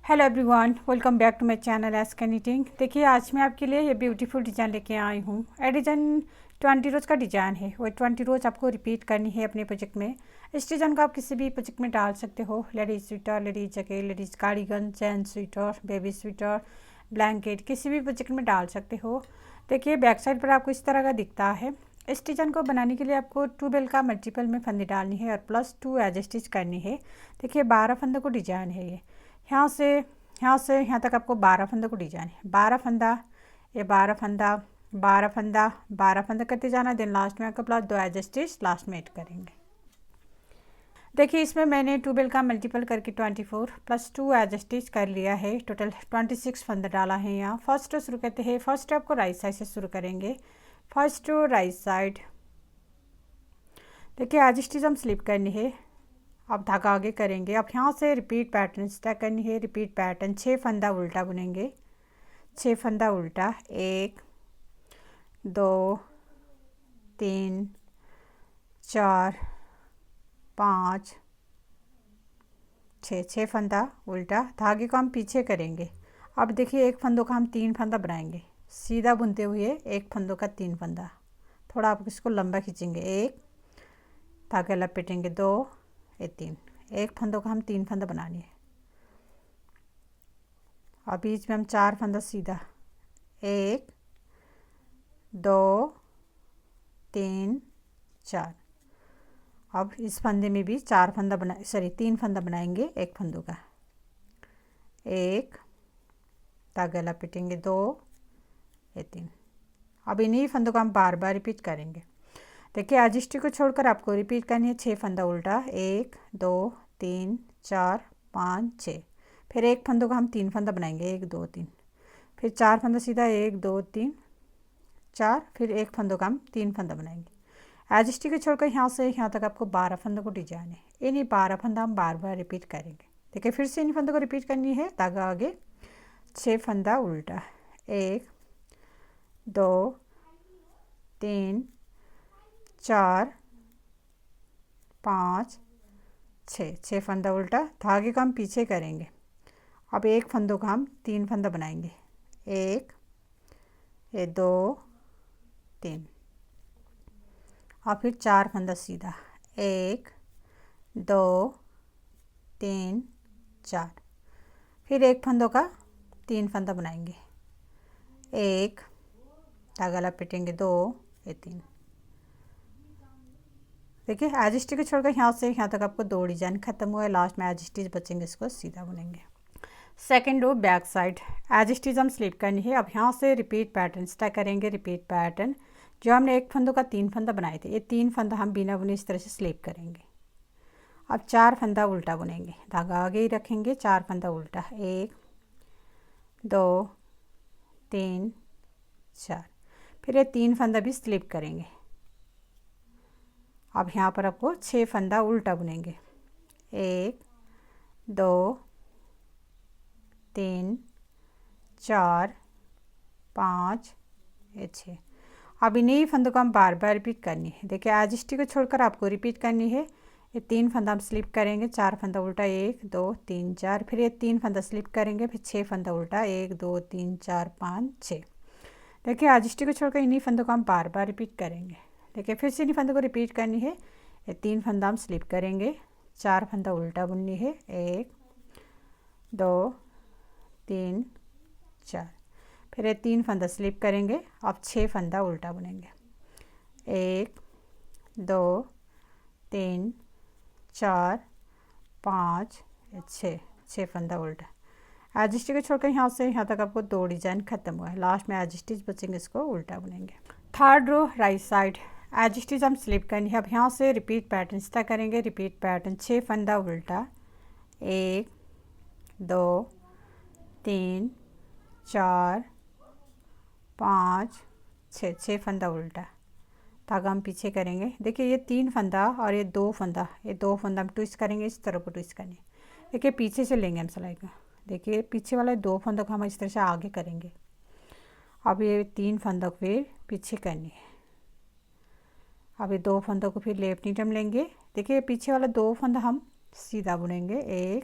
Hello everyone, welcome back to my channel SK knitting. देखिए आज मैं आपके लिए ये ब्यूटीफुल डिज़ाइन लेके आई हूँ। ये डिज़ाइन 20 रोज़ का डिज़ाइन है। वो 20 रोज़ आपको रिपीट करनी है अपने प्रोजेक्ट में। इस डिज़ाइन को आप किसी भी प्रोजेक्ट में डाल सकते हो। Ladies sweater, ladies jacket, ladies cardigan, gents sweater, baby sweater, blanket, किसी भी प्रोजेक्ट में डाल सकते हो। देखिए बैक साइड पर आपको इस तरह का दिखता है। इस डिज़ाइन को बनाने के लिए आपको 12 का मल्टीपल में फंदे डालनी है और +2 एज स्टिच करनी है। देखिए 12 फंदों को डिज़ाइन है ये। यहाँ से यहाँ तक आपको 12 फंदों को डिजाइन है। 12 फंदा, ये 12 फंदा, 12 फंदा, 12 फंदा करते जाना। देन लास्ट में आपका प्लस 2 एज स्टिच लास्ट में ऐड करेंगे। देखिए इसमें मैंने 12 का मल्टीपल करके 24 +2 एज स्टिच कर लिया है। टोटल 26 फंदा डाला है। यहाँ फर्स्ट शुरू करते हैं। फर्स्ट आपको राइट साइड से शुरू करेंगे। First right side. देखिए एज स्टिच हम स्लिप करनी है। अब धागा आगे करेंगे। अब यहाँ से रिपीट पैटर्न स्टार्ट करनी है। रिपीट पैटर्न 6 फंदा उल्टा बुनेंगे। 6 फंदा उल्टा, 1 2 3 4 5 6 फंदा उल्टा। धागे को हम पीछे करेंगे। अब देखिए एक फंदों का हम 3 फंदा बनाएंगे। सीधा बुनते हुए एक फंदों का 3 फंदा। थोड़ा आप इसको लंबा खींचेंगे। 1 धागा लपेटेंगे, 2 ये 3। एक फंदों का हम 3 फंदा बनानी है। और बीच में हम 4 फंदा सीधा, 1 2 3 4। अब इस फंदे में भी 4 फंदा 3 फंदा बनाएंगे एक फंदों का। 1 धागा लपेटेंगे, 2 ये 3। अब इन्हीं फंदों को हम बार बार रिपीट करेंगे। देखिए एज स्टिच को छोड़कर आपको रिपीट करनी है। 6 फंदा उल्टा, 1 2 3 4 5 6। फिर एक फंदों का हम 3 फंदा बनाएंगे, 1 2 3। फिर 4 फंदा सीधा, 1 2 3 4। फिर एक फंदों का हम 3 फंदा बनाएंगे। एज स्टिच को छोड़कर यहाँ से यहाँ तक आपको 12 फंदों को डिजाइन है। इन्हीं 12 फंदा हम बार बार रिपीट करेंगे। देखिए फिर से इन फंदों को रिपीट करनी है। धागा आगे, 6 फंदा उल्टा, 1 2 3 4 5 6 फंदा उल्टा। धागे को हम पीछे करेंगे। अब एक फंदों का हम 3 फंदा बनाएंगे, 1 ये 2 3। और फिर 4 फंदा सीधा, 1 2 3 4। फिर एक फंदों का 3 फंदा बनाएंगे, 1 धागा लपेटेंगे, 2 ये 3। देखिए एज स्टिच को छोड़कर यहाँ से यहाँ तक आपको 2 डिजाइन खत्म हुआ है। लास्ट में एज स्टिच बचेंगे, इसको सीधा बुनेंगे। Second row back side edge stitch हम स्लिप करनी है। अब यहाँ से रिपीट पैटर्न स्टार्ट करेंगे। रिपीट पैटर्न जो हमने एक फंदों का 3 फंदा बनाए थे, ये 3 फंदा हम बिना बुने इस तरह से स्लिप करेंगे। अब 4 फंदा उल्टा बुनेंगे। धागा आगे ही रखेंगे, 4 फंदा उल्टा, 1 2 3 4। फिर ये 3 फंदा भी स्लिप करेंगे। अब यहाँ पर आपको 6 फंदा उल्टा बुनेंगे, 1 2 3 4 5 6। अब इन्हीं फंदों को हम बार बार रिपीट करनी है। देखिए एज स्टिच को छोड़कर आपको रिपीट करनी है। ये 3 फंदा हम स्लिप करेंगे, 4 फंदा उल्टा, 1 2 3 4। फिर ये 3 फंदा स्लिप करेंगे, फिर 6 फंदा उल्टा, 1 2 3 4 5 6। देखिए एज स्टिच को छोड़कर इन्हीं फंदों को हम बार बार रिपीट करेंगे। देखिए फिर से इन्हीं फंदों को रिपीट करनी है। ये 3 फंदा हम स्लिप करेंगे, 4 फंदा उल्टा बुननी है, 1 2 3 4। फिर ये 3 फंदा स्लिप करेंगे। अब 6 फंदा उल्टा बुनेंगे, 1 2 3 4 5 6 फंदा उल्टा। एज स्टिच को छोड़कर यहाँ से यहाँ तक आपको 2 डिजाइन खत्म हुआ है। लास्ट में एज स्टिच बचेंगे, इसको उल्टा बुनेंगे। Third row right side edge stitch हम स्लिप करनी है। अब यहाँ से रिपीट पैटर्न स्टार्ट करेंगे। रिपीट पैटर्न 6 फंदा उल्टा, 1 2 3 4 5 6 फंदा उल्टा। धागा हम पीछे करेंगे। देखिए ये 3 फंदा और ये 2 फंदा, ये 2 फंदा हम ट्विस्ट करेंगे, इस तरह को ट्विस्ट करनी है। देखिए पीछे से लेंगे हम सिलाई का। देखिए पीछे वाले 2 फंदों को हम इस तरह से आगे करेंगे। अब ये 3 फंदों को फिर पीछे करनी है। अब ये 2 फंदों को फिर लेफ्ट नीडल लेंगे। देखिए पीछे वाला 2 फंदा हम सीधा बुनेंगे, 1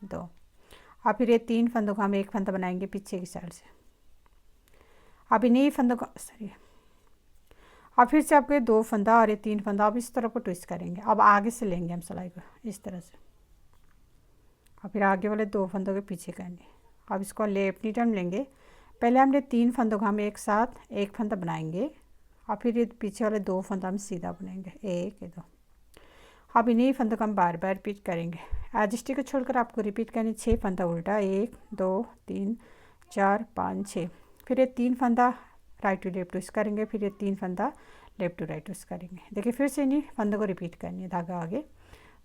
2। अब फिर ये 3 फंदों का हम एक फंदा बनाएंगे पीछे की साइड से। अब इन्हीं फंदों को सॉरी, अब फिर से आपके 2 फंदा और ये 3 फंदा अब इस तरह को ट्विस्ट करेंगे। अब आगे से लेंगे हम सिलाई को इस तरह से, और फिर आगे वाले 2 फंदों के पीछे करेंगे। अब इसको लेफ्ट टर्न लेंगे। पहले हमने 3 फंदों का हम एक साथ एक फंदा बनाएंगे, और फिर ये पीछे वाले 2 फंदा हम सीधा बुनेंगे, 1 2। अब इन्हीं फंदों का हम बार बार रिपीट करेंगे। एज स्टिच को छोड़कर आपको रिपीट करनी 6 फंदा उल्टा, 1 2 3 4 5 6। फिर ये 3 फंदा राइट टू लेफ्ट ट्विस्ट करेंगे, फिर ये 3 फंदा लेफ्ट टू राइट ट्विस्ट करेंगे। देखिए फिर से इन्हीं फंदों को रिपीट करनी है, धागा आगे।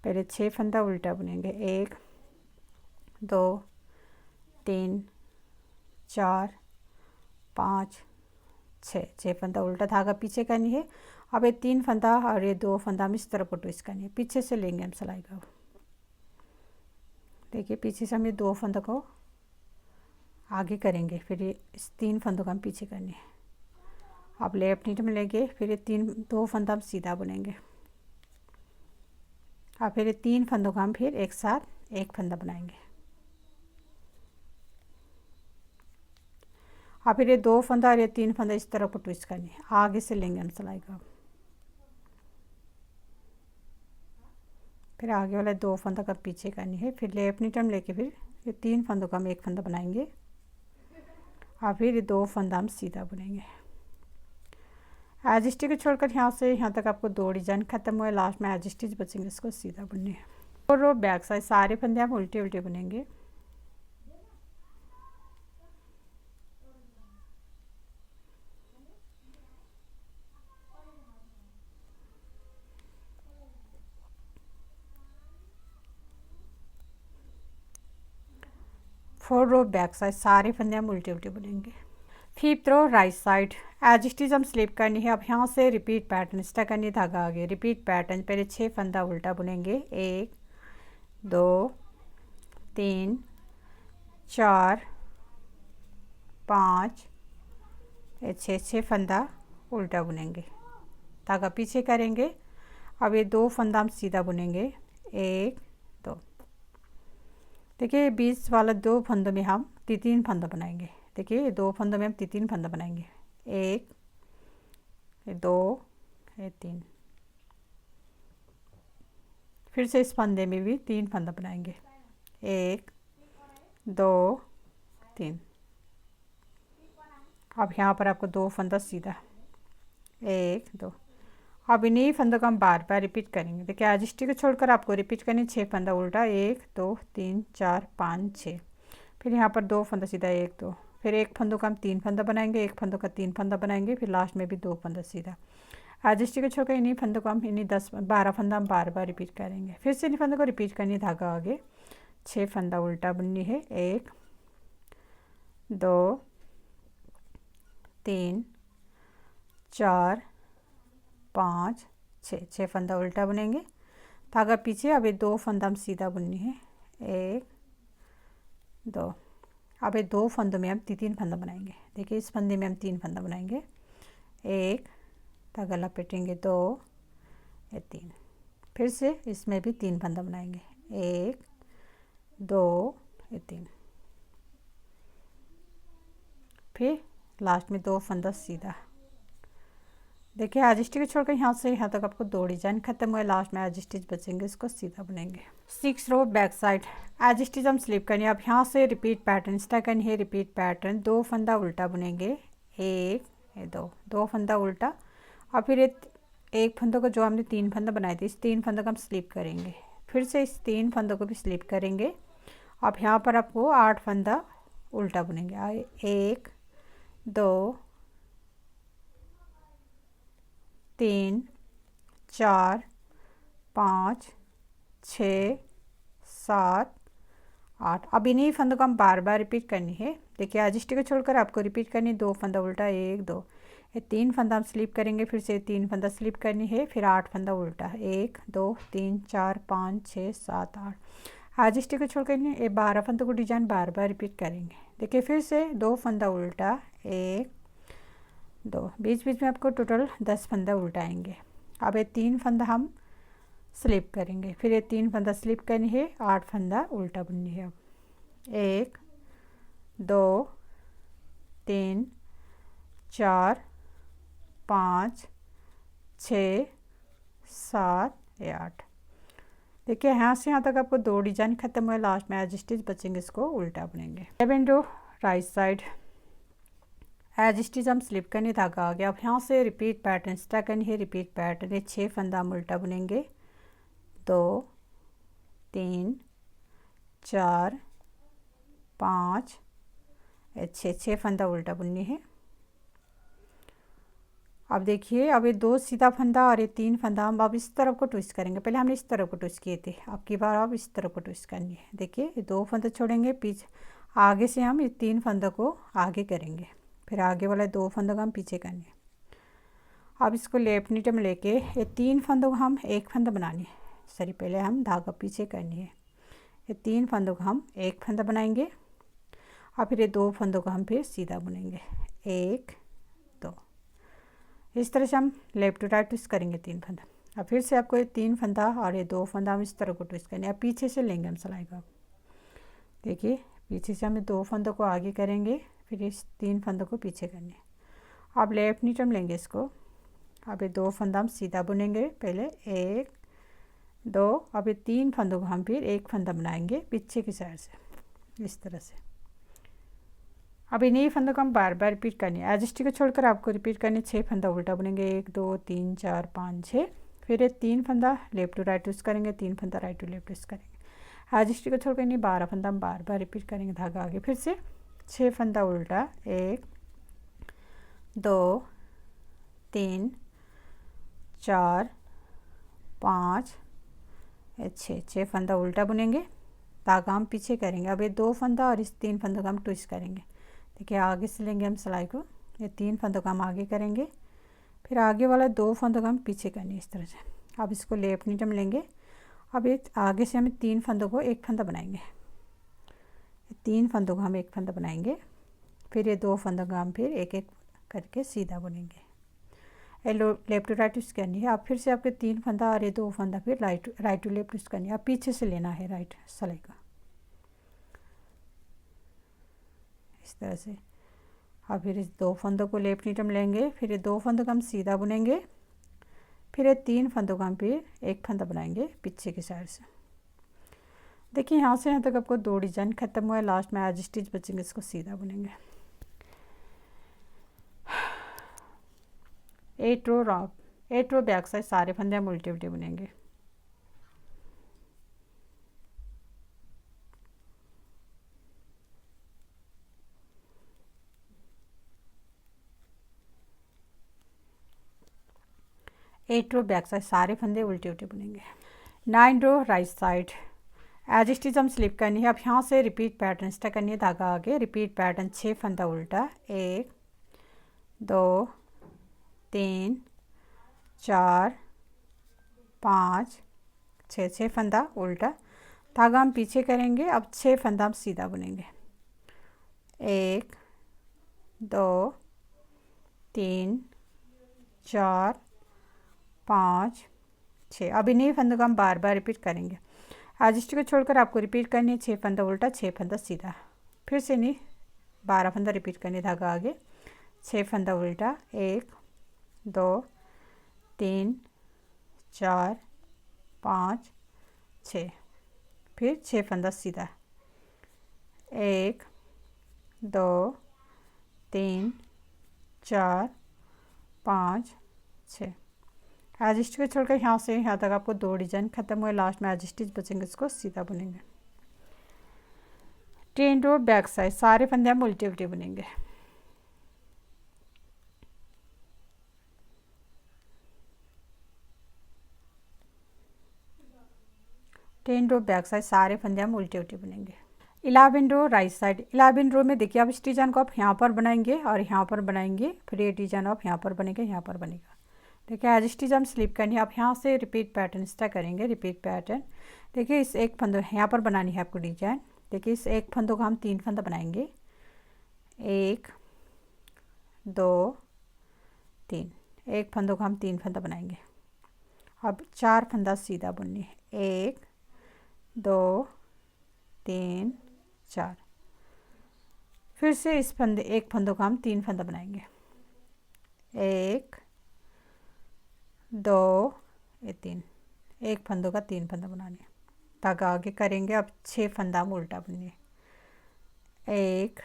पहले 6 फंदा उल्टा बुनेंगे, 1 2 3 4 5 6 फंदा उल्टा धागा पीछे करनी है। अब ये 3 फंदा और ये 2 फंदा हम इस तरफ को ट्विस्ट करनी है, पीछे से लेंगे हम सिलाई का। देखिए पीछे से हम ये 2 फंदों को आगे करेंगे, फिर ये इस 3 फंदों का हम पीछे करनी है। अब लेफ्ट नीट में लेंगे, फिर ये 2 फंदा हम सीधा बुनेंगे, और फिर ये 3 फंदों का हम फिर एक साथ एक फंदा बनाएंगे। और फिर ये 2 फंदा और ये 3 फंदा इस तरह को ट्विस्ट करनी है, आगे से लेंगे हम सिलाई का। फिर आगे वाला 2 फंदा का पीछे करनी है, फिर लेफ्ट नीट में लेके फिर ये 3 फंदों का हम एक फंदा बनाएंगे, और फिर ये 2 फंदा हम सीधा बुनेंगे। एज स्टिच को छोड़कर यहाँ से यहाँ तक आपको 2 डिजाइन खत्म हुए, लास्ट में एज स्टिच बचेंगे, इसको सीधा बुननी है। और रो बैक साइड सारे फंदे हम उल्टे उल्टे बुनेंगे। फोर रो बैक साइड सारे फंदे हम उल्टे उल्टे बुनेंगे। 5th रो राइट साइड एज स्टिच हम स्लिप करनी है। अब यहाँ से रिपीट पैटर्न स्टार्ट करनी है, धागा आगे रिपीट पैटर्न। पहले 6 फंदा उल्टा बुनेंगे, 1 2 3 4 5 6 फंदा उल्टा बुनेंगे, धागा पीछे करेंगे। अब ये 2 फंदा हम सीधा बुनेंगे, 1 2। देखिए बीच वाला 2 फंदों में हम 3 फंदा बनाएंगे। देखिए 2 फंदों में हम 3 फंदा बनाएंगे, 1 2 3। फिर से इस फंदे में भी 3 फंदा बनाएंगे, 1 2 3। अब यहाँ पर आपको 2 फंदा सीधा, 1 2। अब इन्हीं फंदों को हम बार बार रिपीट करेंगे। देखिए एज स्टिच को छोड़कर आपको रिपीट करनी 6 फंदा उल्टा, 1 2 3 4 5 6। फिर यहाँ पर 2 फंदा सीधा, 1 2। फिर एक फंदों का हम 3 फंदा बनाएंगे, एक फंदों का 3 फंदा बनाएंगे, फिर लास्ट में भी 2 फंदा सीधा। एज स्टिच को छोड़कर इन्हीं फंदों को हम इन्हीं 12 फंदा हम बार बार रिपीट करेंगे। फिर से इन्हीं फंदों को रिपीट करनी, धागा आगे 6 फंदा उल्टा बुननी है, 1 2 3 4 5 6 फंदा उल्टा बुनेंगे, धागा पीछे। अब ये 2 फंदा हम सीधा बुननी है, 1 2। अब ये 2 फंदों में हम 3 फंदा बनाएंगे। देखिए इस फंदे में हम 3 फंदा बनाएंगे, 1 धागा लपेटेंगे, 2 ये 3। फिर से इसमें भी 3 फंदा बनाएंगे, 1 2 ये 3। फिर लास्ट में 2 फंदा सीधा। देखिए एज स्टिच को छोड़कर यहाँ से यहाँ तक आपको 2 डिजाइन खत्म हुए, लास्ट में एज स्टिच बचेंगे, इसको सीधा बुनेंगे। 6 रो बैक साइड एज स्टिच हम स्लिप करनी है। अब यहाँ से रिपीट पैटर्न स्टार्ट करनी है, रिपीट पैटर्न 2 फंदा उल्टा बुनेंगे, 1 2 फंदा उल्टा। और फिर एक फंदों को जो हमने 3 फंदा बनाए थे, इस 3 फंदों को हम स्लिप करेंगे, फिर से इस 3 फंदों को भी स्लिप करेंगे। अब यहाँ पर आपको 8 फंदा उल्टा बुनेंगे, 1 2 3 4 5 6 7 8। अब इन्हीं फंदों को हम बार बार रिपीट करनी है। देखिए एज स्टिच को छोड़कर आपको रिपीट करनी, 2 फंदा उल्टा, 1 2 ये 3 फंदा हम स्लिप करेंगे, फिर से 3 फंदा स्लिप करनी है, फिर 8 फंदा उल्टा, 1 2 3 4 5 6 7 8। एज स्टिच को छोड़कर ये 12 फंदों को डिजाइन बार बार रिपीट करेंगे। देखिए फिर से 2 फंदा उल्टा, 1 2। बीच बीच में आपको टोटल 10 फंदा उल्टाएंगे। अब ये 3 फंदा हम स्लिप करेंगे, फिर ये 3 फंदा स्लिप करनी है, 8 फंदा उल्टा बुननी है। अब 1 2 3 4 5 6 7 8। देखिए यहाँ से यहाँ तक आपको 2 डिजाइन खत्म हुए, लास्ट में एज स्टिच बचेंगे, इसको उल्टा बुनेंगे। 11 रो राइट साइड एज स्टिच हम स्लिप करने धागा आ गया। अब यहाँ से रिपीट पैटर्न स्टार्ट करनी है। रिपीट पैटर्न है 6 फंदा हम उल्टा बुनेंगे, 2 3 4 5 6 फंदा उल्टा बुननी है। अब देखिए अब ये 2 सीधा फंदा और ये 3 फंदा हम अब इस तरफ को ट्विस्ट करेंगे। पहले हमने इस तरफ को ट्विस्ट किए थे, अब की बार अब इस तरफ को ट्विस्ट करनी है। देखिए ये 2 फंदा छोड़ेंगे, पीछे आगे से हम ये 3 फंदा को आगे करेंगे, फिर आगे वाला 2 फंदा को हम पीछे करनी है। अब इसको लेफ्ट नीचे में लेके ये 3 फंदों को हम एक फंदा बनानी है। सॉरी, पहले हम धागा पीछे करनी है। ये 3 फंदों को हम एक फंदा बनाएंगे और फिर ये 2 फंदों को हम फिर सीधा बुनेंगे, 1 2। इस तरह से हम लेफ्ट टू राइट ट्विस्ट करेंगे 3 फंदा। अब फिर से आपको ये 3 फंदा और ये 2 फंदा हम इस तरह को ट्विस्ट करेंगे। अब पीछे से लेंगे हम सिलाई का। देखिए पीछे से हम 2 फंदों को आगे करेंगे, फिर इस 3 फंदों को पीछे करने। अब लेफ्ट नीचे में लेंगे इसको। अब ये 2 फंदा हम सीधा बुनेंगे, पहले 1 2। अब ये 3 फंदों को हम फिर एक फंदा बनाएंगे पीछे की साइड से, इस तरह से। अब इन ही फंदों को हम बार बार रिपीट करनी है। एज स्टिच को छोड़कर आपको रिपीट करनी है। 6 फंदा उल्टा बुनेंगे, 1 2 3 4 5 6। फिर ये 3 फंदा लेफ्ट टू राइट ट्विस्ट करेंगे, 3 फंदा राइट टू लेफ्ट ट्विस्ट करेंगे। एज स्टिच को छोड़कर नहीं 12 फंदा हम बार बार रिपीट करेंगे धागा आगे। फिर से 6 फंदा उल्टा, 1 2 3 4 5 6 फंदा उल्टा बुनेंगे, धागा हम पीछे करेंगे। अब ये 2 फंदा और इस 3 फंदों का हम ट्विस्ट करेंगे। देखिए आगे से लेंगे हम सिलाई को, ये 3 फंदों का हम आगे करेंगे, फिर आगे वाला 2 फंदों का हम पीछे करनी है, इस तरह से। अब इसको लेफ्ट नीचे में लेंगे। अब ये आगे से हम 3 फंदों को एक फंदा बनाएंगे, 3 फंदों को हम एक फंदा बनाएंगे, फिर ये 2 फंदों का हम फिर एक एक करके सीधा बुनेंगे। लेफ्ट टू राइट ट्विस्ट करनी है। अब फिर से आपके 3 फंदा और ये 2 फंदा फिर राइट टू लेफ्ट ट्विस्ट करनी है। अब पीछे से लेना है राइट सिलाई का, इस तरह से। अब फिर इस 2 फंदों को लेफ्ट नीचे में लेंगे, फिर ये 2 फंदों को हम सीधा बुनेंगे, फिर ये 3 फंदों को हम फिर एक फंदा बनाएंगे पीछे की साइड से। देखिए यहाँ से यहाँ तक आपको 2 डिजाइन खत्म हुआ है, लास्ट में एज स्टिच बचेंगे, इसको सीधा बुनेंगे। 8 रो बैक साइड सारे फंदे हम उल्टे उल्टे बुनेंगे। एट रो बैक साइड सारे फंदे उल्टे उल्टे बुनेंगे। 9 रो राइट साइड एज स्टिच हम स्लिप करनी है। अब यहाँ से रिपीट पैटर्न स्टार्ट करनी है, धागा आगे, रिपीट पैटर्न 6 फंदा उल्टा, 1 2 3 4 5 6 फंदा उल्टा, धागा हम पीछे करेंगे। अब 6 फंदा हम सीधा बुनेंगे, 1 2 3 4 5 6। अब इन्हीं फंदों को हम बार बार रिपीट करेंगे। एज स्टिच को छोड़कर आपको रिपीट करनी है, 6 फंदा उल्टा, 6 फंदा सीधा। फिर से नहीं 12 फंदा रिपीट करनी, धागा आगे, 6 फंदा उल्टा, 1 2 3 4 5 6। फिर 6 फंदा सीधा, 1 2 3 4 5 6। एज स्टिच को छोड़कर यहाँ से यहाँ तक आपको 2 डिजाइन खत्म हुए, लास्ट में एज स्टिच बचेंगे, इसको सीधा बुनेंगे। 10 रो बैक साइड सारे फंदे हम उल्टे उल्टे बुनेंगे। टेन रो बैक साइड सारे फंदे हम उल्टे उल्टे बुनेंगे। 11 रो राइट साइड 11 रो में देखिए अब इस डिजाइन को आप यहाँ पर बनाएंगे और यहाँ पर बनाएंगे, फिर ये डिजाइन आप यहाँ पर बनेगा, यहाँ पर बनेगा। देखिए एज स्टिच हम स्लिप करनी है। आप यहाँ से रिपीट पैटर्न स्टार्ट करेंगे, रिपीट पैटर्न। देखिए इस एक फंदों यहाँ पर बनानी है आपको डिजाइन। देखिए इस एक फंदों को हम 3 फंदा बनाएंगे, 1 2 3। एक फंदों को हम 3 फंदा बनाएंगे। अब 4 फंदा सीधा बुननी है, 1 2 3 4। फिर से इस फंदे एक फंदों का हम 3 फंदा बनाएंगे, 1 2 ये 3, एक फंदों का 3 फंदा बनाने। धागा आगे करेंगे। अब 6 फंदा हम उल्टा बुनिए, 1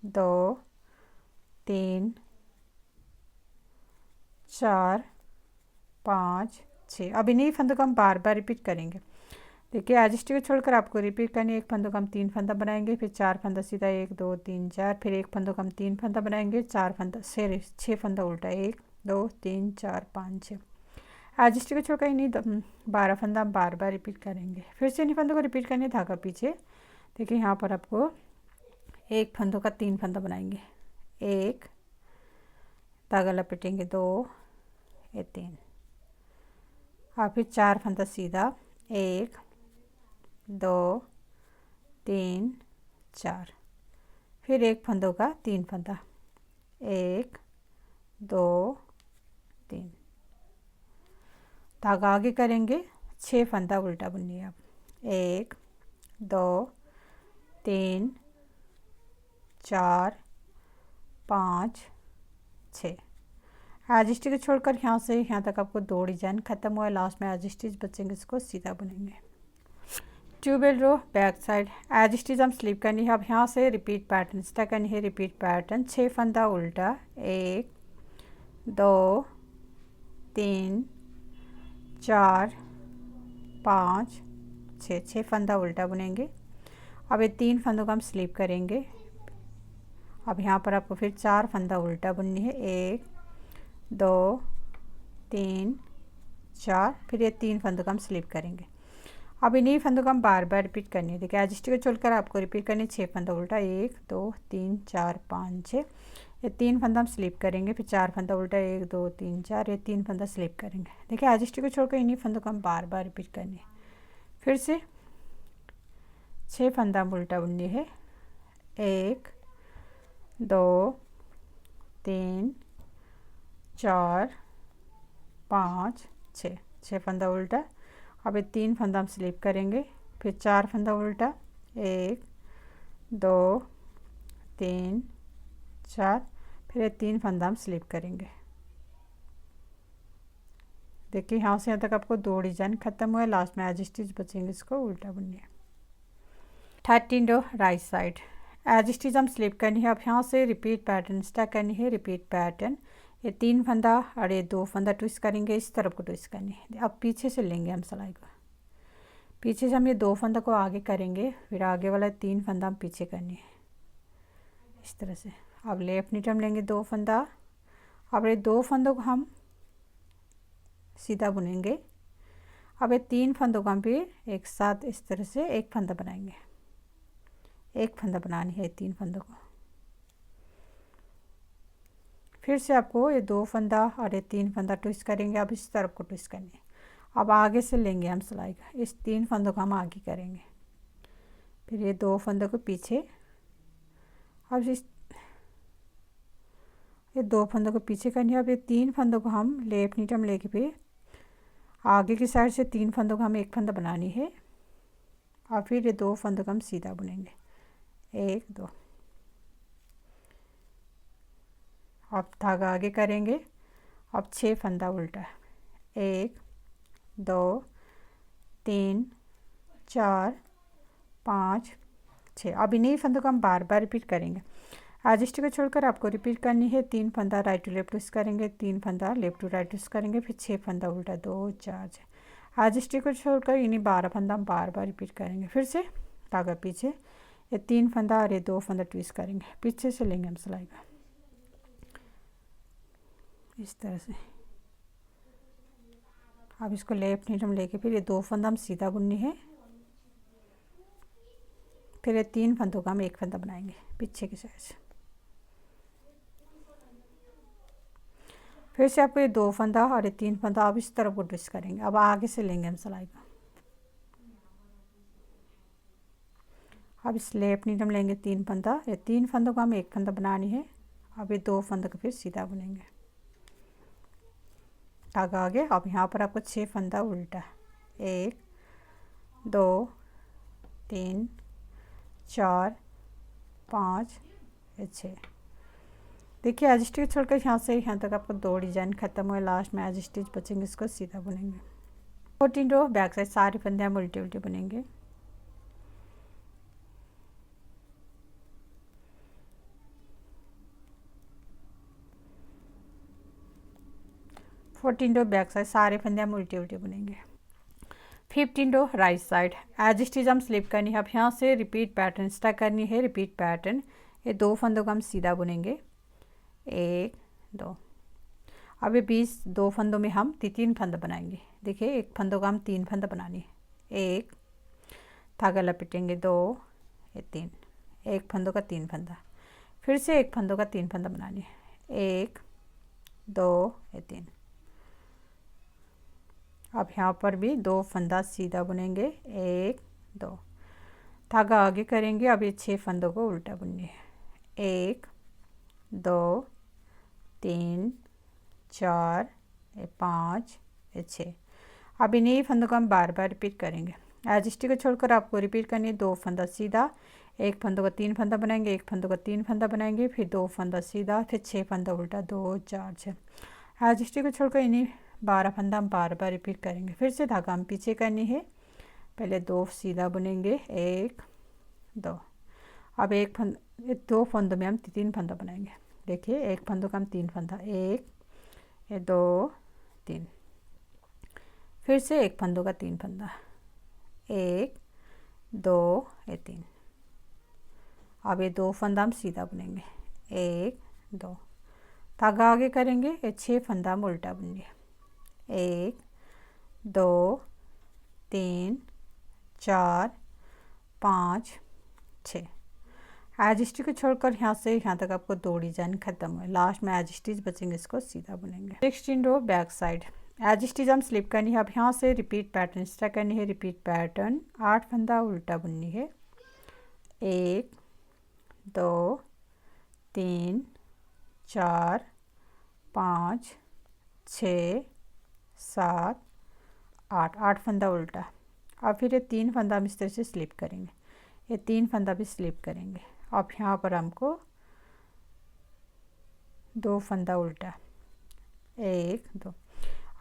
2 3 4 5 6। अब इन्हीं फंदों को हम बार बार रिपीट करेंगे। देखिए एज स्टिच को छोड़कर आपको रिपीट करनी है। एक फंदों का हम 3 फंदा बनाएंगे, फिर 4 फंदा सीधा, 1 2 3 4, फिर एक फंदों का हम 3 फंदा बनाएंगे, 4 फंदा से 6 फंदा उल्टा, 1 2 3 4 5 6। एज स्टिच को छोड़कर इन्हीं 12 फंदा हम बार बार रिपीट करेंगे। फिर से इन्हीं फंदों को रिपीट करनी है। धागा पीछे। देखिए यहाँ पर आपको एक फंदों का 3 फंदा बनाएंगे, 1 धागा लपेटेंगे, 2 ये 3, और फिर 4 फंदा सीधा, 1 2 3 4, फिर एक फंदों का 3 फंदा, 1 2 3। धागा आगे करेंगे, 6 फंदा उल्टा बुनिए। अब 1 2 3 4 5 6। एज स्टिच को छोड़कर यहाँ से यहाँ तक आपको 2 डिजाइन खत्म हुआ है। लास्ट में एज स्टिच बचेंगे, इसको सीधा बुनेंगे। ट्यूबेल रो बैक साइड एज स्टिच हम स्लिप करनी है। अब यहाँ से रिपीट पैटर्न स्टार्ट करनी है। रिपीट पैटर्न 6 फंदा उल्टा, 1 2 3 4 5 6, 6 फंदा उल्टा बुनेंगे। अब ये 3 फंदों का हम स्लिप करेंगे। अब यहाँ पर आपको फिर 4 फंदा उल्टा बुननी है, 1 2 3 4, फिर ये 3 फंदों का हम स्लिप करेंगे। अब इन्हीं फंदों को हम बार बार रिपीट करनी है। देखिए एज स्टिच को छोड़कर आपको रिपीट करनी है। 6 फंदा उल्टा, 1 2 3 4 5 6, ये 3 फंदा हम स्लिप करेंगे, फिर 4 फंदा उल्टा, 1 2 3 4, ये 3 फंदा स्लिप करेंगे। देखिए एज स्टिच को छोड़कर इन्हीं फंदों को हम बार बार रिपीट करनी है। फिर से 6 फंदा हम उल्टा बुननी है, 1 2 3 4 5 6, 6 फंदा उल्टा। अब ये 3 फंदा हम स्लिप करेंगे, फिर 4 फंदा उल्टा, 1 2 3 4, फिर ये 3 फंदा हम स्लिप करेंगे। देखिए यहाँ से यहाँ तक आपको 2 डिजाइन खत्म हुआ है। लास्ट में एज स्टिच बचेंगे, इसको उल्टा बुनिए। 13 रो राइट साइड एज स्टिच हम स्लिप करनी है। अब यहाँ से रिपीट पैटर्न स्टार्ट करनी है। रिपीट पैटर्न ये 3 फंदा और ये 2 फंदा ट्विस्ट करेंगे, इस तरफ को ट्विस्ट करनी है। अब पीछे से लेंगे हम सिलाई को, पीछे से हम ये 2 फंदा को आगे करेंगे, फिर आगे वाला 3 फंदा हम पीछे करनी है इस तरह से। अब लेफ्ट नीटम लेंगे 2 फंदा, अब ये 2 फंदों को हम सीधा बुनेंगे। अब ये 3 फंदों को हम फिर एक साथ इस तरह से एक फंदा बनाएंगे, एक फंदा बनानी है 3 फंदों को। फिर से आपको ये 2 फंदा और ये 3 फंदा ट्विस्ट करेंगे। अब इस तरफ को ट्विस्ट करनी है। अब आगे से लेंगे हम सिलाई का, इस 3 फंदों को हम आगे करेंगे, फिर ये 2 फंदों को पीछे। अब इस ये 2 फंदों को पीछे करनी है। अब ये 3 फंदों को हम लेफ्ट नीटम लेके फिर आगे की साइड से 3 फंदों को हम एक फंदा बनानी है, और फिर ये 2 फंदों को हम सीधा बुनेंगे, 1 2। अब धागा आगे करेंगे। अब 6 फंदा उल्टा, 1 2 3 4 5 6। अब इन्हीं फंदों को हम बार बार रिपीट करेंगे। एज स्टिच को छोड़कर आपको रिपीट करनी है। 3 फंदा राइट टू लेफ्ट ट्विस्ट करेंगे, 3 फंदा लेफ्ट टू राइट ट्विस्ट करेंगे, फिर 6 फंदा उल्टा, 2 4 6। एज स्टिच को छोड़कर इन्हीं 12 फंदा हम बार बार रिपीट करेंगे। फिर से धागा पीछे, ये 3 फंदा और ये 2 फंदा ट्विस्ट करेंगे, पीछे से लेंगे हम सिलाई का इस तरह से। अब इसको लेफ्ट नीटम लेके फिर ये 2 फंदा हम सीधा बुननी है, फिर ये 3 फंदों का हम एक फंदा बनाएंगे पीछे की साइड से। फिर से आपको ये 2 फंदा और ये 3 फंदा अब इस तरफ को ट्विस्ट करेंगे। अब आगे से लेंगे हम सिलाई का, अब इस लेफ्ट नीटम लेंगे 3 फंदा, ये 3 फंदों का हम एक फंदा बनानी है। अब ये 2 फंदों को फिर सीधा बुनेंगे, धागा आगे। अब यहाँ पर आपको 6 फंदा उल्टा, 1 2 3 4 5 6। देखिए एज स्टिच छोड़कर यहाँ से यहाँ तक आपको 2 डिजाइन खत्म हुए, लास्ट में एज स्टिच बचेंगे, इसको सीधा बुनेंगे। 14 रो बैक साइड सारे फंदे हम उल्टे उल्टे बुनेंगे। फोर्टीन रो बैक साइड सारे फंदे हम उल्टे उल्टे बुनेंगे। 15 रो राइट साइड एज स्टिच हम स्लिप करनी है। अब यहाँ से रिपीट पैटर्न स्टार्ट करनी है। रिपीट पैटर्न, ये 2 फंदों को हम सीधा बुनेंगे, 1 2। अब ये 2 फंदों में हम 3 फंदा बनाएंगे। देखिए एक फंदों का हम 3 फंदा बनानी है, 1 धागा लपेटेंगे, 2 ये 3, एक फंदों का 3 फंदा, फिर से एक फंदों का 3 फंदा बनानी है, 1 2 ये 3। अब यहाँ पर भी 2 फंदा सीधा बुनेंगे, 1 2, धागा आगे करेंगे। अब ये 6 फंदों को उल्टा बुननी है, 1 2 3 4 5 6। अब इन्हीं फंदों को हम बार बार रिपीट करेंगे। एज स्टिच को छोड़कर आपको रिपीट करनी है। 2 फंदा सीधा, एक फंदों का 3 फंदा बनाएंगे, एक फंदों का 3 फंदा बनाएंगे, फिर 2 फंदा सीधा, फिर 6 फंदा उल्टा, 2 4 6। एज स्टिच को छोड़कर इन्हीं 12 फंदा हम बार बार रिपीट करेंगे। फिर से धागा हम पीछे करनी है, पहले 2 सीधा बुनेंगे, 1 2। अब 2 फंदों में हम 3 फंदा बनाएंगे। देखिए एक फंदों का हम 3 फंदा, 1 2 3, फिर से एक फंदों का 3 फंदा, 1 2 3। अब ये 2 फंदा हम सीधा बुनेंगे, 1 2, धागा आगे करेंगे, ये 6 फंदा हम उल्टा बुनेंगे, 1 2 3 4 5 6। एज स्टिच को छोड़कर यहाँ से यहाँ तक आपको 2 डिजाइन खत्म हुए, लास्ट में एज स्टिच बचेंगे, इसको सीधा बुनेंगे। 16 रो बैक साइड एज स्टिच हम स्लिप करनी है। अब यहाँ से रिपीट पैटर्न स्टार्ट करनी है। रिपीट पैटर्न 8 फंदा उल्टा बुननी है, 1 2 3 4 5 6 7 8, 8 फंदा उल्टा। अब फिर ये 3 फंदा हम इस तरह से स्लिप करेंगे, ये 3 फंदा भी स्लिप करेंगे। अब यहाँ पर हमको 2 फंदा उल्टा, 1 2।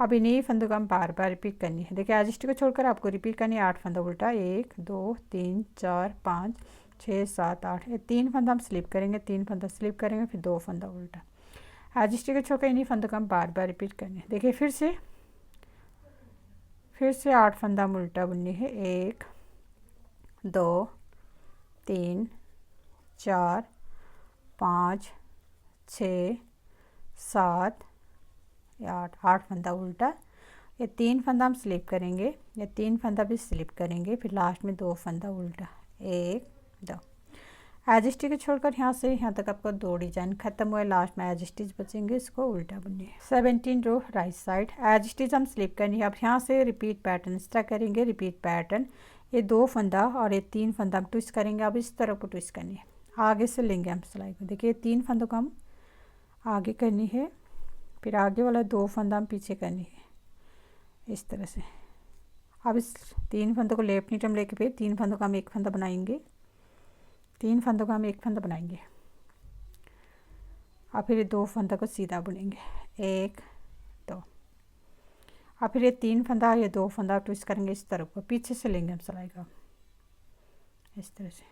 अब इन्हीं फंदों को हम बार बार रिपीट करनी है। देखिए एज स्टिच को छोड़कर आपको रिपीट करनी है। 8 फंदा उल्टा, 1 2 3 4 5 6 7 8, ये 3 फंदा हम स्लिप करेंगे, 3 फंदा स्लिप करेंगे, फिर 2 फंदा उल्टा। एज स्टिच को छोड़कर इन्हीं फंदों को हम बार बार रिपीट करनी है। देखिए फिर से 8 फंदा हम उल्टा बुननी है, 1 2 3 4 5 6 7 8, 8 फंदा उल्टा। ये 3 फंदा हम स्लिप करेंगे, ये 3 फंदा भी स्लिप करेंगे, फिर लास्ट में 2 फंदा उल्टा, 1 2। एज स्टिच को छोड़कर यहाँ से यहाँ तक आपको 2 डिजाइन खत्म हुए, लास्ट में एज स्टिच बचेंगे, इसको उल्टा बुनिए। 17 रो राइट साइड एज स्टिच हम स्लिप करनी है। अब यहाँ से रिपीट पैटर्न स्टार्ट करेंगे। रिपीट पैटर्न, ये 2 फंदा और ये 3 फंदा हम ट्विस्ट करेंगे। अब इस तरह को ट्विस्ट करनी है, आगे से लेंगे हम सिलाई को। देखिए 3 फंदों को हम आगे करनी है, फिर आगे वाला 2 फंदा हम पीछे करनी है, इस तरह से। अब इस 3 फंदों को लेफ्ट नीटम लेके फिर 3 फंदों का हम एक फंदा बनाएंगे, 3 फंदों का हम एक फंदा बनाएंगे। और फिर ये 2 फंदा को सीधा बुनेंगे, 1 2। और फिर ये 3 फंदा, ये 2 फंदा ट्विस्ट करेंगे, इस तरफ को पीछे से लेंगे हम सिलाई का, इस तरह से।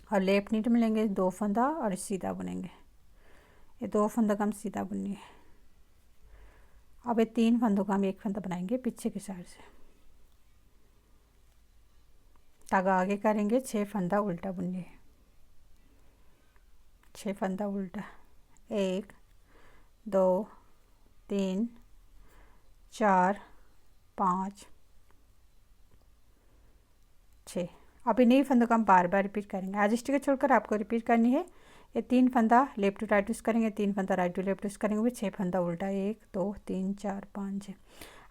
और लेफ्ट नीट में लेंगे 2 फंदा और सीधा बुनेंगे, ये 2 फंदा का हम सीधा बुननी है। अब ये 3 फंदों का हम एक फंदा बनाएंगे पीछे की साइड से, धागा आगे करेंगे, 6 फंदा उल्टा बुननी है, 6 फंदा उल्टा, 1 2 3 4 5 6। अब इन्हीं फंदों का हम बार बार रिपीट करेंगे। एज स्टिच को छोड़कर आपको रिपीट करनी है। ये 3 फंदा लेफ्ट टू राइट ट्विस्ट करेंगे, 3 फंदा राइट टू लेफ्ट ट्विस्ट करेंगे, फिर 6 फंदा उल्टा, 1 2 3 4 5 6।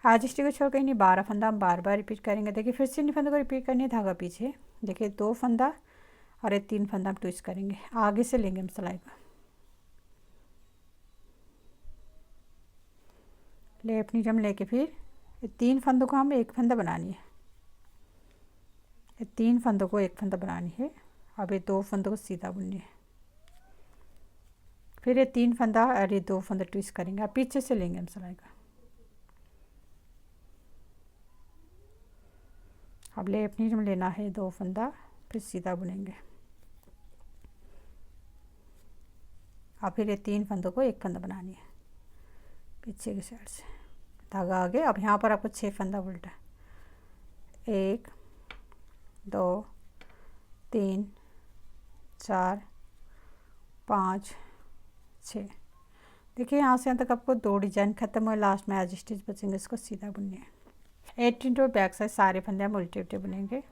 एज स्टिच को छोड़कर इन्हीं 12 फंदा हम बार बार रिपीट करेंगे। देखिए फिर से इन फंदों को रिपीट करनी है, धागा पीछे। देखिए 2 फंदा और ये 3 फंदा हम ट्विस्ट करेंगे, आगे से लेंगे हम सिलाई का, लेफ्ट नीचे हम लेके फिर 3 फंदों को हम एक फंदा बनानी है, ये 3 फंदों को एक फंदा बनानी है। अब ये 2 फंदों को सीधा बुननी है, फिर ये 3 फंदा और ये 2 फंदा ट्विस्ट करेंगे। अब पीछे से लेंगे हम सिलाई का। अब लेफ्ट नीच में लेना है 2 फंदा, फिर सीधा बुनेंगे। और फिर ये 3 फंदों को एक फंदा बनानी है पीछे की साइड से, धागा आगे। अब यहाँ पर आपको 6 फंदा उल्टा, 1 2 3 4 5 6। देखिए यहाँ से यहाँ तक आपको 2 डिजाइन खत्म हुए, लास्ट में एज स्टिच बचेंगे, इसको सीधा बुननी है। 18 रो बैक साइड सारे फंदे हम उल्टे उल्टे बुनेंगे।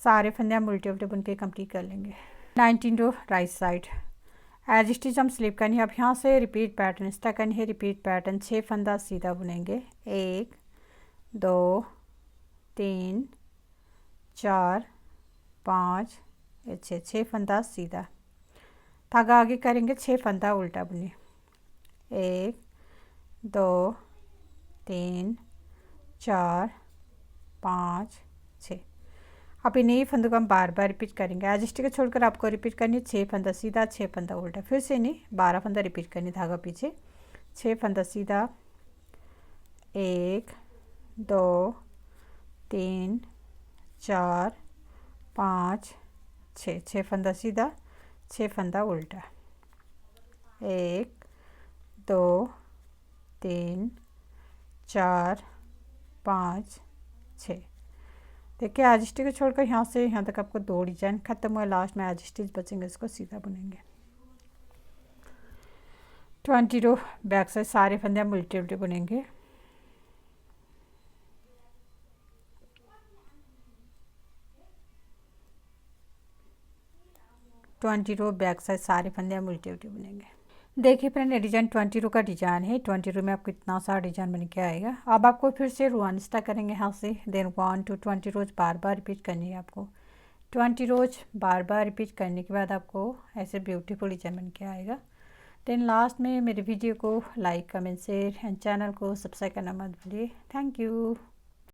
सारे फंदे हम उल्टे उल्टे बुन के कंप्लीट कर लेंगे। 19 रो राइट साइड एज स्टिच हम स्लिप करनी है। अब यहाँ से रिपीट पैटर्न स्टार्ट करनी है। रिपीट पैटर्न 6 फंदा सीधा बुनेंगे, 1 2 3 4 5 6 फंदा सीधा, धागा आगे करेंगे, 6 फंदा उल्टा बुने, 1 2 3 4 5 6। अब इन्हीं फंदों को हम बार बार रिपीट करेंगे। एज स्टिच को छोड़कर आपको रिपीट करनी है। 6 फंदा सीधा, 6 फंदा उल्टा, फिर से नहीं 12 फंदा रिपीट करनी, धागा पीछे, 6 फंदा सीधा, 1 2 3 4 5 6 फंदा सीधा, 6 फंदा उल्टा, 1 2 3 4 5 6। देखिए एज स्टिच को छोड़कर यहाँ से यहाँ तक आपको 2 डिजाइन खत्म हुआ, लास्ट में एज स्टिच बचेंगे, इसको सीधा बुनेंगे। 20 रो बैक साइड सारे फंदे हम उल्टे उल्टे बुनेंगे। ट्वेंटी रो बैक साइड सारे फंदे हम उल्टे उल्टे बुनेंगे। देखिए फ्रेंड, ये डिज़ाइन 20 रो का डिज़ाइन है। 20 रो में आपको इतना सारा डिज़ाइन बन के आएगा। अब आपको फिर से रुआन स्टार्ट करेंगे यहाँ से, देन 1 to 20 रोज बार बार रिपीट करनी है आपको। 20 रोज बार बार रिपीट करने के बाद आपको ऐसे ब्यूटीफुल डिज़ाइन बन के आएगा। देन लास्ट में मेरे वीडियो को like comment share and channel को सब्सक्राइब करना मत भूलिए। Thank you.